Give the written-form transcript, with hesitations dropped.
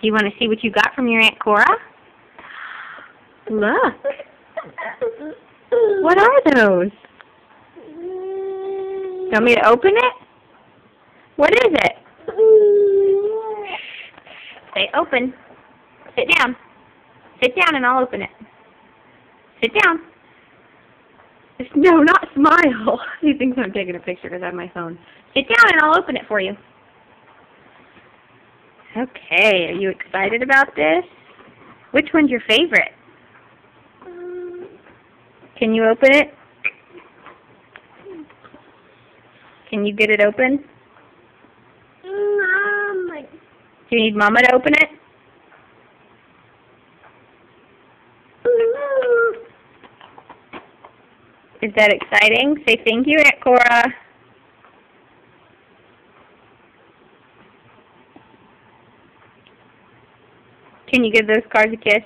Do you want to see what you got from your Aunt Cora? Look. What are those? You want me to open it? What is it? Say open. Sit down. Sit down and I'll open it. Sit down. No, not smile. He thinks I'm taking a picture because I have my phone. Sit down and I'll open it for you. Okay, are you excited about this? Which one's your favorite? Can you open it? Can you get it open? Do you need Mama to open it? Is that exciting? Say thank you, Aunt Cora. Can you give those cards a kiss?